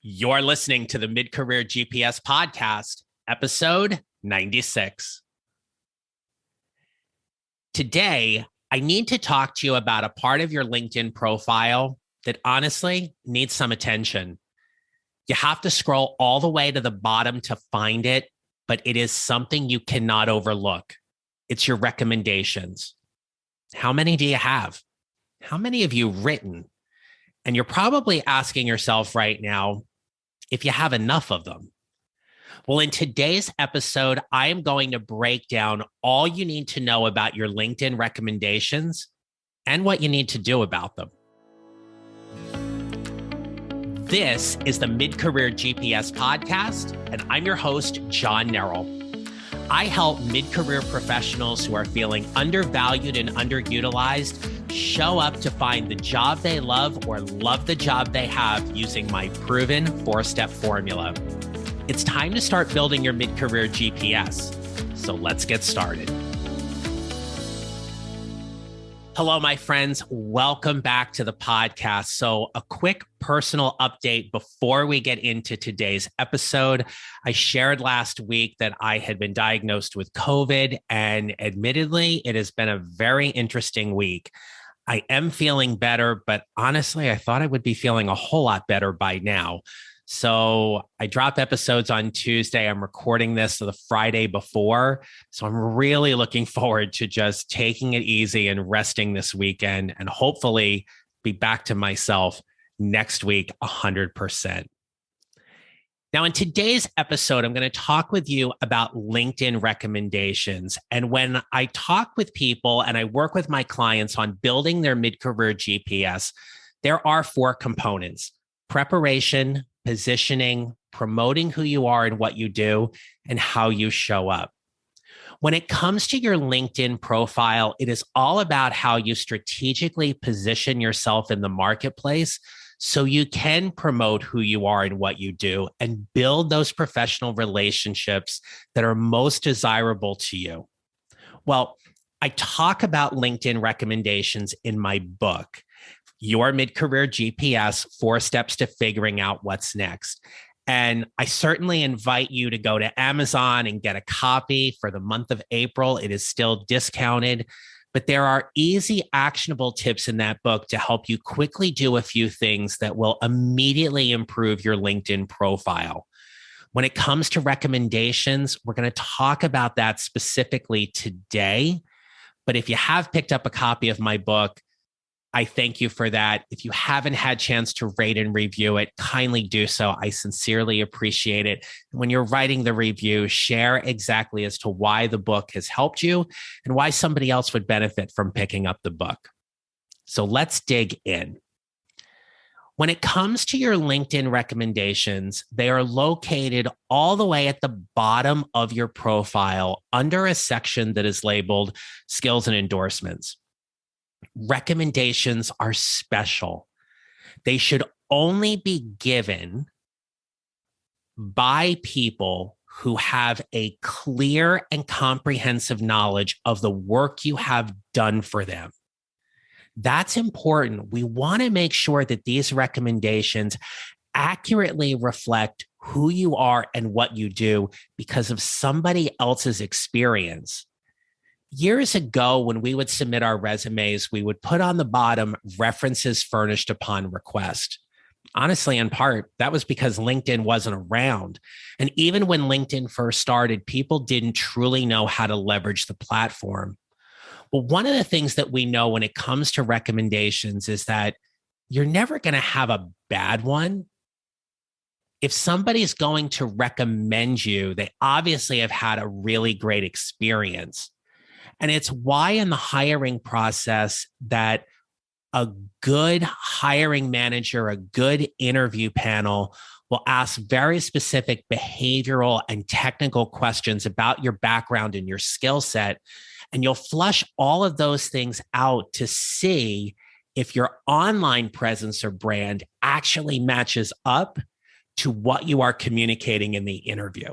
You're listening to the Mid-Career GPS podcast, episode 96. Today, I need to talk to you about a part of your LinkedIn profile that honestly needs some attention. You have to scroll all the way to the bottom to find it, but it is something you cannot overlook. It's your recommendations. How many do you have? How many have you written? And you're probably asking yourself right now if you have enough of them. Well, in today's episode, I am going to break down all you need to know about your LinkedIn recommendations and what you need to do about them. This is the Mid-Career GPS podcast, and I'm your host, John Nerrell. I help mid-career professionals who are feeling undervalued and underutilized show up to find the job they love or love the job they have using my proven 4-step formula. It's time to start building your mid-career GPS. So let's get started. Hello, my friends. Welcome back to the podcast. So a quick personal update before we get into today's episode. I shared last week that I had been diagnosed with COVID, and admittedly, it has been a very interesting week. I am feeling better, but honestly, I thought I would be feeling a whole lot better by now. So I drop episodes on Tuesday. I'm recording this the Friday before. So I'm really looking forward to just taking it easy and resting this weekend and hopefully be back to myself next week 100%. Now, in today's episode, I'm going to talk with you about LinkedIn recommendations. And when I talk with people and I work with my clients on building their mid-career GPS, there are 4 components: preparation, positioning, promoting who you are and what you do, and how you show up. When it comes to your LinkedIn profile, it is all about how you strategically position yourself in the marketplace so you can promote who you are and what you do and build those professional relationships that are most desirable to you. Well, I talk about LinkedIn recommendations in my book, Your Mid-Career GPS, 4 Steps to Figuring Out What's Next. And I certainly invite you to go to Amazon and get a copy for the month of April. It is still discounted, but there are easy, actionable tips in that book to help you quickly do a few things that will immediately improve your LinkedIn profile. When it comes to recommendations, we're going to talk about that specifically today. But if you have picked up a copy of my book, I thank you for that. If you haven't had a chance to rate and review it, kindly do so. I sincerely appreciate it. When you're writing the review, share exactly as to why the book has helped you and why somebody else would benefit from picking up the book. So let's dig in. When it comes to your LinkedIn recommendations, they are located all the way at the bottom of your profile under a section that is labeled Skills and Endorsements. Recommendations are special. They should only be given by people who have a clear and comprehensive knowledge of the work you have done for them. That's important. We want to make sure that these recommendations accurately reflect who you are and what you do because of somebody else's experience. Years ago, when we would submit our resumes, we would put on the bottom references furnished upon request. Honestly, in part, that was because LinkedIn wasn't around. And even when LinkedIn first started, people didn't truly know how to leverage the platform. Well, one of the things that we know when it comes to recommendations is that you're never going to have a bad one. If somebody's going to recommend you, they obviously have had a really great experience. And it's why in the hiring process that a good hiring manager, a good interview panel will ask very specific behavioral and technical questions about your background and your skill set. And you'll flush all of those things out to see if your online presence or brand actually matches up to what you are communicating in the interview.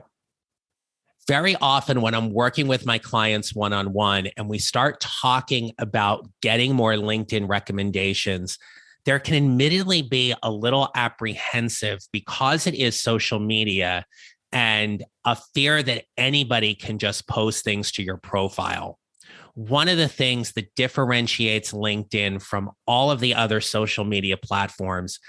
Very often when I'm working with my clients one-on-one and we start talking about getting more LinkedIn recommendations, there can admittedly be a little apprehensive because it is social media and a fear that anybody can just post things to your profile. One of the things that differentiates LinkedIn from all of the other social media platforms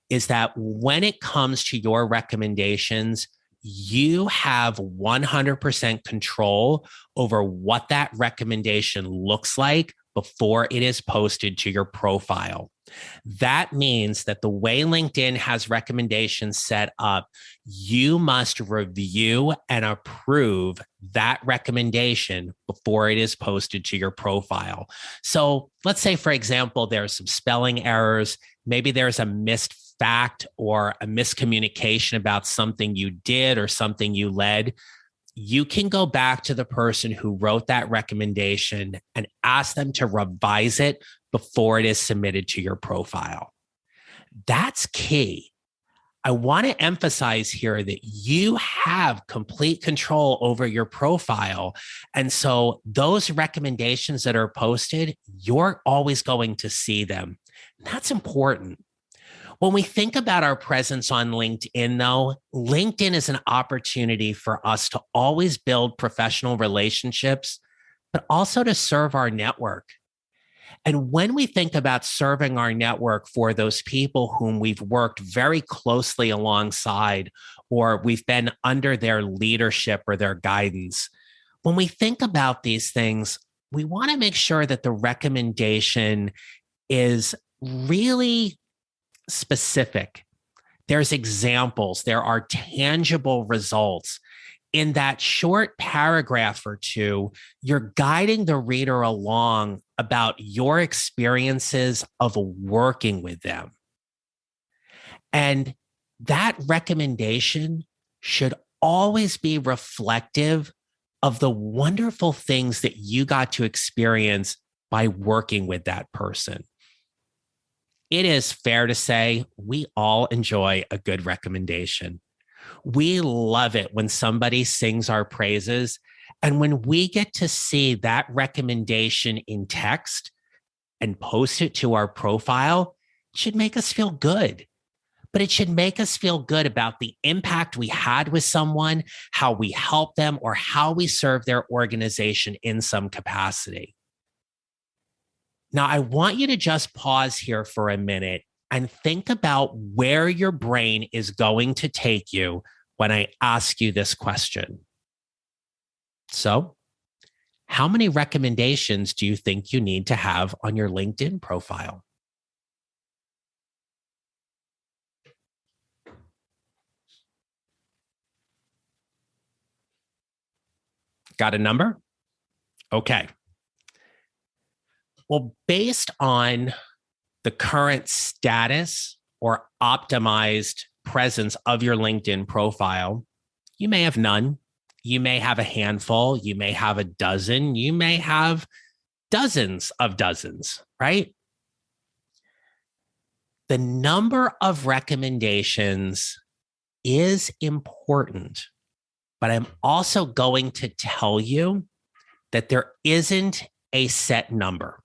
is that when it comes to your recommendations, you have 100% control over what that recommendation looks like before it is posted to your profile. That means that the way LinkedIn has recommendations set up, you must review and approve that recommendation before it is posted to your profile. So let's say, for example, there are some spelling errors. Maybe there's a missed fact or a miscommunication about something you did or something you led. You can go back to the person who wrote that recommendation and ask them to revise it before it is submitted to your profile. That's key. I want to emphasize here that you have complete control over your profile. And so those recommendations that are posted, you're always going to see them. That's important. When we think about our presence on LinkedIn, though, LinkedIn is an opportunity for us to always build professional relationships, but also to serve our network. And when we think about serving our network for those people whom we've worked very closely alongside, or we've been under their leadership or their guidance, when we think about these things, we want to make sure that the recommendation is really specific. There's examples, there are tangible results. In that short paragraph or two, you're guiding the reader along about your experiences of working with them. And that recommendation should always be reflective of the wonderful things that you got to experience by working with that person. It is fair to say we all enjoy a good recommendation. We love it when somebody sings our praises. And when we get to see that recommendation in text and post it to our profile, it should make us feel good. But it should make us feel good about the impact we had with someone, how we helped them, or how we serve their organization in some capacity. Now, I want you to just pause here for a minute and think about where your brain is going to take you when I ask you this question. So, how many recommendations do you think you need to have on your LinkedIn profile? Got a number? Okay. Well, based on the current status or optimized presence of your LinkedIn profile, you may have none. You may have a handful. You may have a dozen. You may have dozens of dozens, right? The number of recommendations is important, but I'm also going to tell you that there isn't a set number.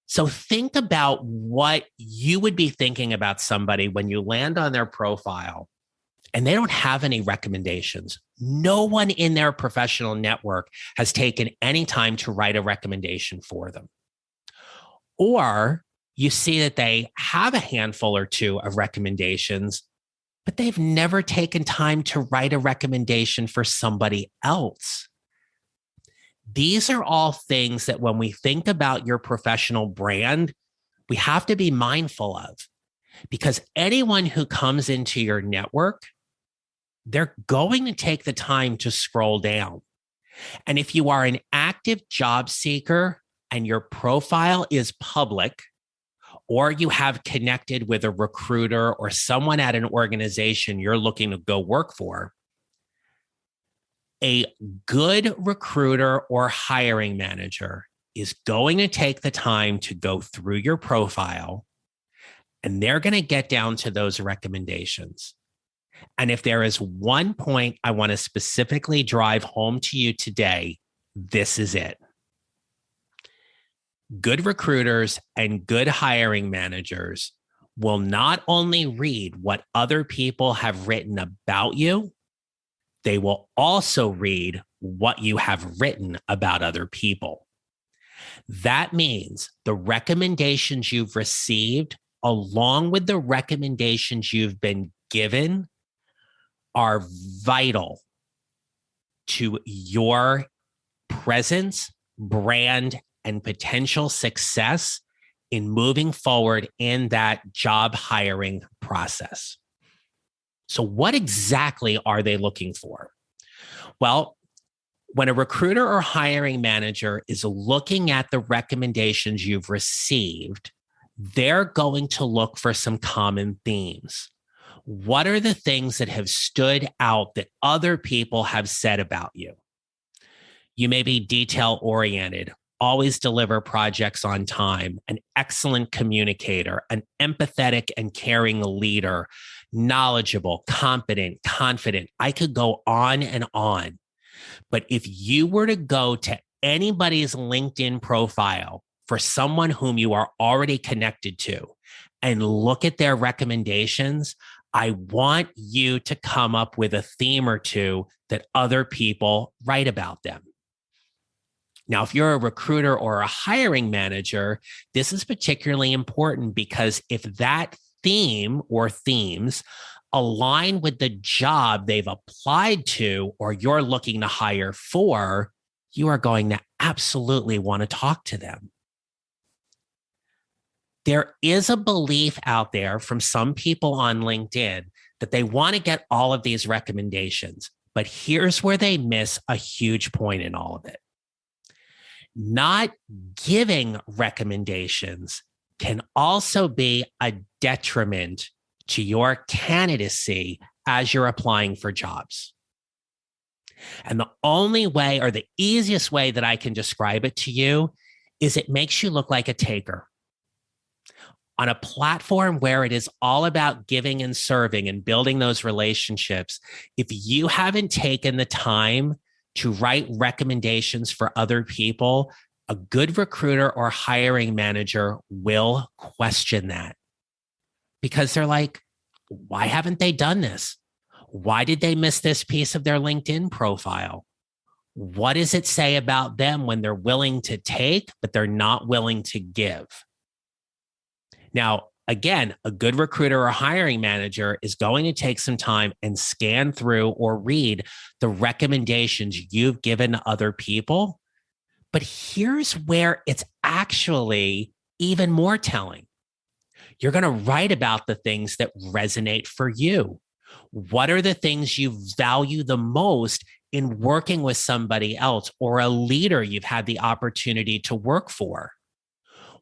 So think about what you would be thinking about somebody when you land on their profile and they don't have any recommendations. No one in their professional network has taken any time to write a recommendation for them. Or you see that they have a handful or two of recommendations, but they've never taken time to write a recommendation for somebody else. These are all things that when we think about your professional brand, we have to be mindful of, because anyone who comes into your network, they're going to take the time to scroll down. And if you are an active job seeker and your profile is public, or you have connected with a recruiter or someone at an organization you're looking to go work for, a good recruiter or hiring manager is going to take the time to go through your profile, and they're going to get down to those recommendations. And if there is one point I want to specifically drive home to you today, this is it. Good recruiters and good hiring managers will not only read what other people have written about you, they will also read what you have written about other people. That means the recommendations you've received, along with the recommendations you've been given, are vital to your presence, brand, and potential success in moving forward in that job hiring process. So, what exactly are they looking for? Well, when a recruiter or hiring manager is looking at the recommendations you've received, they're going to look for some common themes. What are the things that have stood out that other people have said about you? You may be detail oriented, always deliver projects on time, an excellent communicator, an empathetic and caring leader, knowledgeable, competent, confident. I could go on and on. But if you were to go to anybody's LinkedIn profile for someone whom you are already connected to and look at their recommendations, I want you to come up with a theme or two that other people write about them. Now, if you're a recruiter or a hiring manager, this is particularly important because if that theme or themes align with the job they've applied to or you're looking to hire for, you are going to absolutely want to talk to them. There is a belief out there from some people on LinkedIn that they want to get all of these recommendations, but here's where they miss a huge point in all of it. Not giving recommendations can also be a detriment to your candidacy as you're applying for jobs. And the only way or the easiest way that I can describe it to you is it makes you look like a taker. On a platform where it is all about giving and serving and building those relationships, if you haven't taken the time to write recommendations for other people, a good recruiter or hiring manager will question that because they're like, why haven't they done this? Why did they miss this piece of their LinkedIn profile? What does it say about them when they're willing to take, but they're not willing to give? Now, again, a good recruiter or hiring manager is going to take some time and scan through or read the recommendations you've given to other people. But here's where it's actually even more telling. You're going to write about the things that resonate for you. What are the things you value the most in working with somebody else or a leader you've had the opportunity to work for?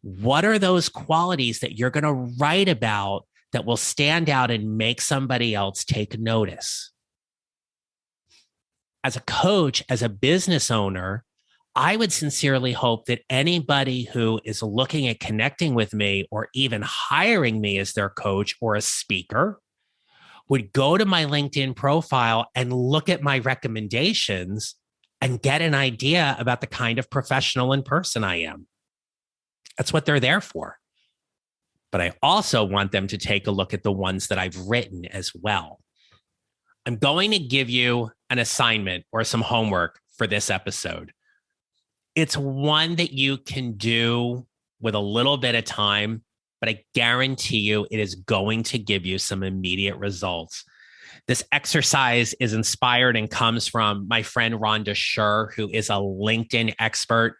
What are those qualities that you're going to write about that will stand out and make somebody else take notice? As a coach, as a business owner, I would sincerely hope that anybody who is looking at connecting with me or even hiring me as their coach or a speaker would go to my LinkedIn profile and look at my recommendations and get an idea about the kind of professional and person I am. That's what they're there for. But I also want them to take a look at the ones that I've written as well. I'm going to give you an assignment or some homework for this episode. It's one that you can do with a little bit of time, but I guarantee you it is going to give you some immediate results. This exercise is inspired and comes from my friend Rhonda Schur, who is a LinkedIn expert.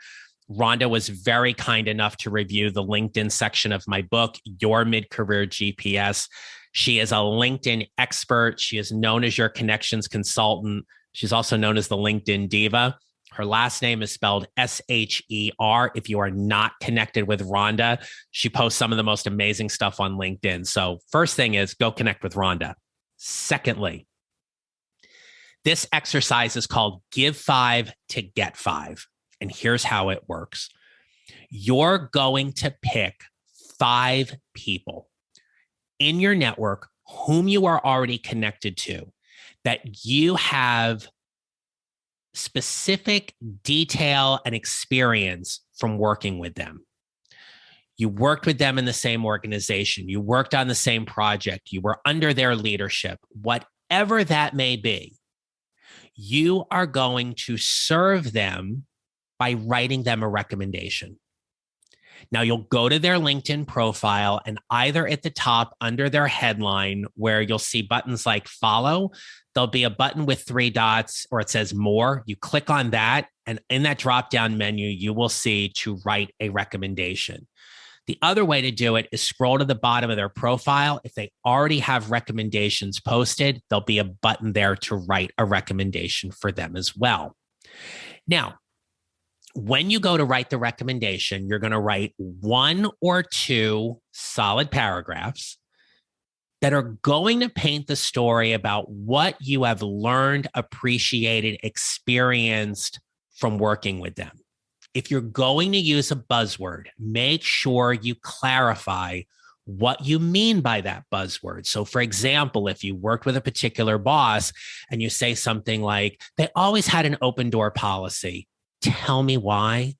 Rhonda was very kind enough to review the LinkedIn section of my book, Your Mid-Career GPS. She is a LinkedIn expert. She is known as your connections consultant. She's also known as the LinkedIn diva. Her last name is spelled S-H-E-R. If you are not connected with Rhonda, she posts some of the most amazing stuff on LinkedIn. So first thing is go connect with Rhonda. Secondly, this exercise is called Give 5 to Get 5. And here's how it works. You're going to pick 5 people in your network whom you are already connected to that you have specific detail and experience from working with them. You worked with them in the same organization. You worked on the same project. You were under their leadership. Whatever that may be, you are going to serve them by writing them a recommendation. Now, you'll go to their LinkedIn profile, and either at the top under their headline, where you'll see buttons like follow, there'll be a button with 3 dots, or it says more. You click on that, and in that drop-down menu, you will see to write a recommendation. The other way to do it is scroll to the bottom of their profile. If they already have recommendations posted, there'll be a button there to write a recommendation for them as well. Now, when you go to write the recommendation, you're going to write 1 or 2 solid paragraphs that are going to paint the story about what you have learned, appreciated, experienced from working with them. If you're going to use a buzzword, make sure you clarify what you mean by that buzzword. So, for example, if you worked with a particular boss and you say something like, they always had an open door policy. Tell me why.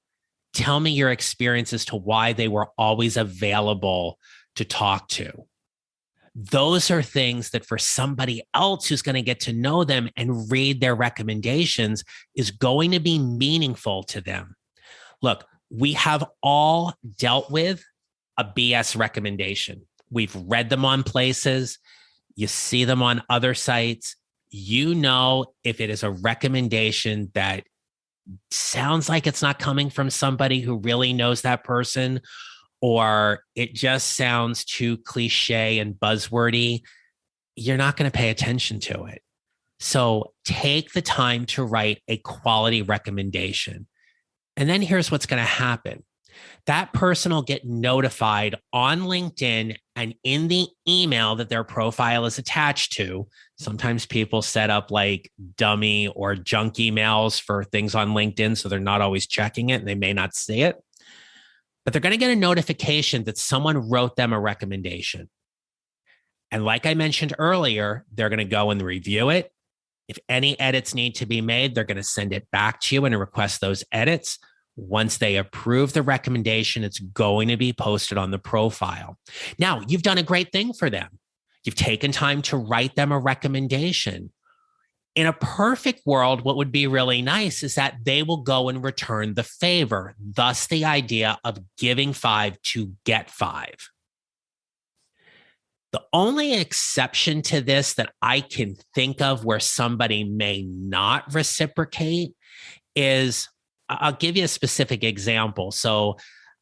Tell me your experience as to why they were always available to talk to. Those are things that for somebody else who's going to get to know them and read their recommendations is going to be meaningful to them. Look, we have all dealt with a BS recommendation. We've read them on places. You see them on other sites. You know if it is a recommendation that sounds like it's not coming from somebody who really knows that person, or it just sounds too cliche and buzzwordy, you're not going to pay attention to it. So take the time to write a quality recommendation. And then here's what's going to happen. That person will get notified on LinkedIn and in the email that their profile is attached to. Sometimes people set up like dummy or junk emails for things on LinkedIn, so they're not always checking it and they may not see it. But they're going to get a notification that someone wrote them a recommendation. And like I mentioned earlier, they're going to go and review it. If any edits need to be made, they're going to send it back to you and request those edits. Once they approve the recommendation, it's going to be posted on the profile. Now, you've done a great thing for them. You've taken time to write them a recommendation. In a perfect world, what would be really nice is that they will go and return the favor. Thus, the idea of giving 5 to get 5. The only exception to this that I can think of where somebody may not reciprocate is, I'll give you a specific example. So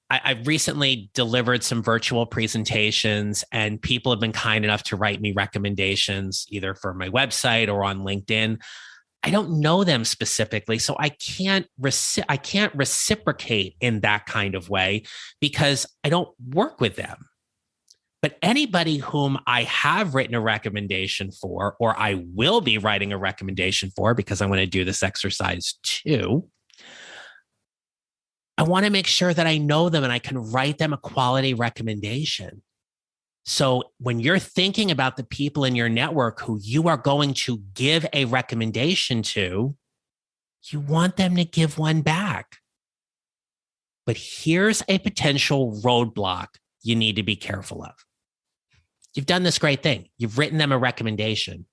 I've recently delivered some virtual presentations, and people have been kind enough to write me recommendations either for my website or on LinkedIn. I don't know them specifically, so I can't reciprocate in that kind of way because I don't work with them. But anybody whom I have written a recommendation for, or I will be writing a recommendation for, because I'm going to do this exercise too, I want to make sure that I know them and I can write them a quality recommendation. So when you're thinking about the people in your network who you are going to give a recommendation to, you want them to give one back. But here's a potential roadblock you need to be careful of. You've done this great thing. You've written them a recommendation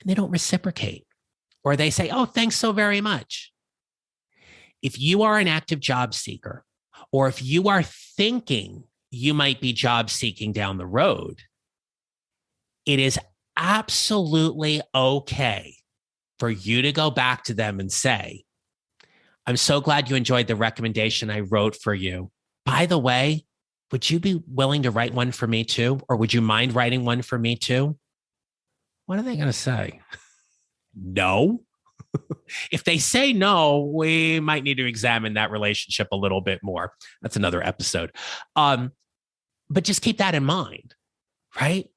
and they don't reciprocate, or they say, oh, thanks so very much. If you are an active job seeker, or if you are thinking you might be job seeking down the road, it is absolutely okay for you to go back to them and say, I'm so glad you enjoyed the recommendation I wrote for you. By the way, would you be willing to write one for me too? Or would you mind writing one for me too? What are they going to say? No. If they say no, we might need to examine that relationship a little bit more. That's another episode. But just keep that in mind, right?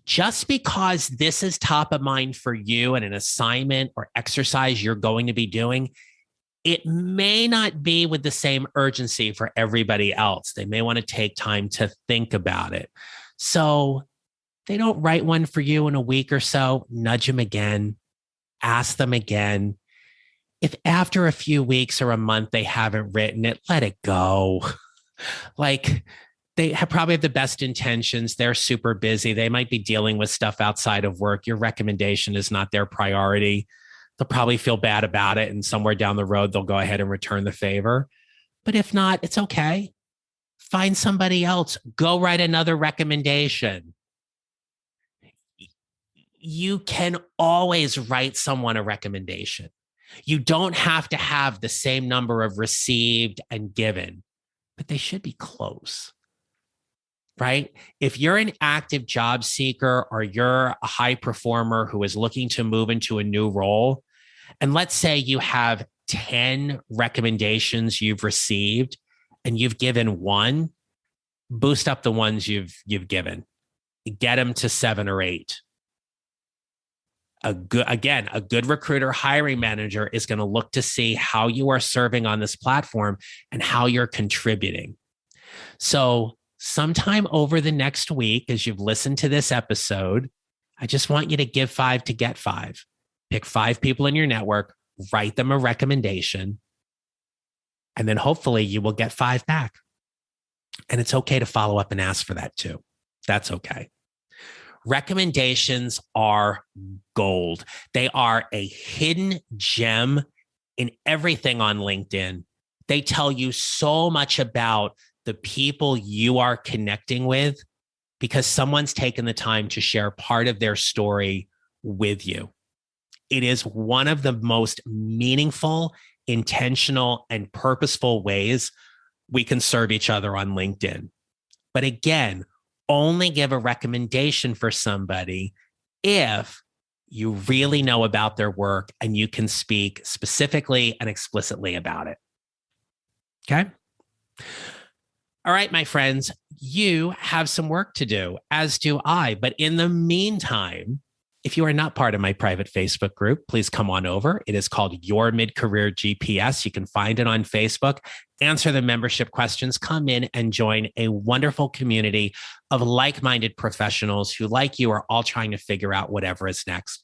Just because this is top of mind for you and an assignment or exercise you're going to be doing, it may not be with the same urgency for everybody else. They may want to take time to think about it. So they don't write one for you in a week or so, nudge them again. Ask them again. If after a few weeks or a month they haven't written it, let it go. Like they probably have the best intentions. They're super busy. They might be dealing with stuff outside of work. Your recommendation is not their priority. They'll probably feel bad about it. And somewhere down the road, they'll go ahead and return the favor. But if not, it's okay. Find somebody else. Go write another recommendation. You can always write someone a recommendation. You don't have to have the same number of received and given, but they should be close, right? If you're an active job seeker or you're a high performer who is looking to move into a new role, and let's say you have 10 recommendations you've received and you've given one, boost up the ones you've given. Get them to 7 or 8. A good recruiter hiring manager is going to look to see how you are serving on this platform and how you're contributing. So sometime over the next week, as you've listened to this episode, I just want you to give 5 to get 5. Pick 5 people in your network, write them a recommendation, and then hopefully you will get 5 back. And it's okay to follow up and ask for that too. That's okay. Recommendations are gold. They are a hidden gem in everything on LinkedIn. They tell you so much about the people you are connecting with because someone's taken the time to share part of their story with you. It is one of the most meaningful, intentional, and purposeful ways we can serve each other on LinkedIn. But again, only give a recommendation for somebody if you really know about their work and you can speak specifically and explicitly about it. Okay? All right, my friends, you have some work to do, as do I. But in the meantime, if you are not part of my private Facebook group, please come on over. It is called Your Mid-Career GPS. You can find it on Facebook. Answer the membership questions. Come in and join a wonderful community of like-minded professionals who, like you, are all trying to figure out whatever is next.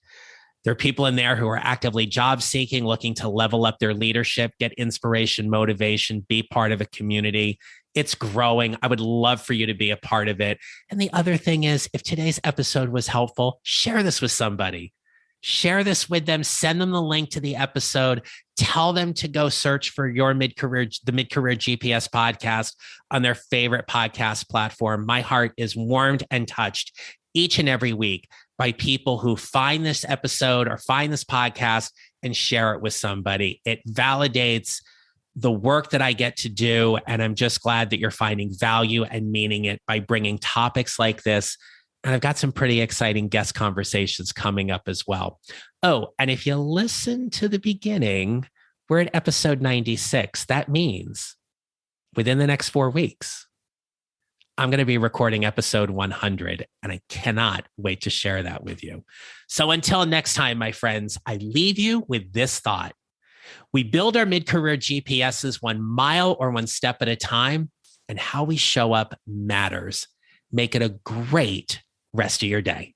There are people in there who are actively job seeking, looking to level up their leadership, get inspiration, motivation, be part of a community. It's growing. I would love for you to be a part of it. And the other thing is, if today's episode was helpful, share this with somebody. Share this with them. Send them the link to the episode. Tell them to go search for the Mid-Career GPS podcast on their favorite podcast platform. My heart is warmed and touched each and every week by people who find this episode or find this podcast and share it with somebody. It validates the work that I get to do. And I'm just glad that you're finding value and meaning it by bringing topics like this. And I've got some pretty exciting guest conversations coming up as well. Oh, and if you listen to the beginning, we're at episode 96. That means within the next 4 weeks, I'm going to be recording episode 100, and I cannot wait to share that with you. So until next time, my friends, I leave you with this thought. We build our mid-career GPSs 1 mile or 1 step at a time, and how we show up matters. Make it a great rest of your day.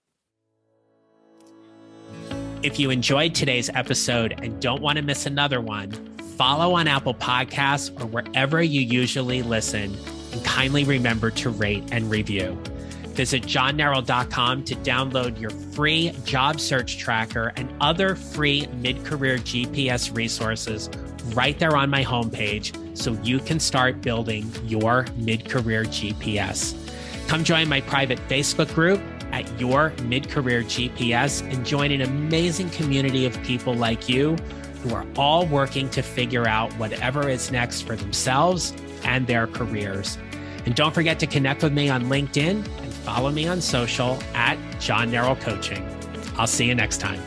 If you enjoyed today's episode and don't want to miss another one, follow on Apple Podcasts or wherever you usually listen, and kindly remember to rate and review. Visit johnneral.com to download your free job search tracker and other free mid-career GPS resources right there on my homepage so you can start building your mid-career GPS. Come join my private Facebook group at Your Mid-Career GPS and join an amazing community of people like you who are all working to figure out whatever is next for themselves and their careers. And don't forget to connect with me on LinkedIn and follow me on social at John Neral Coaching. I'll see you next time.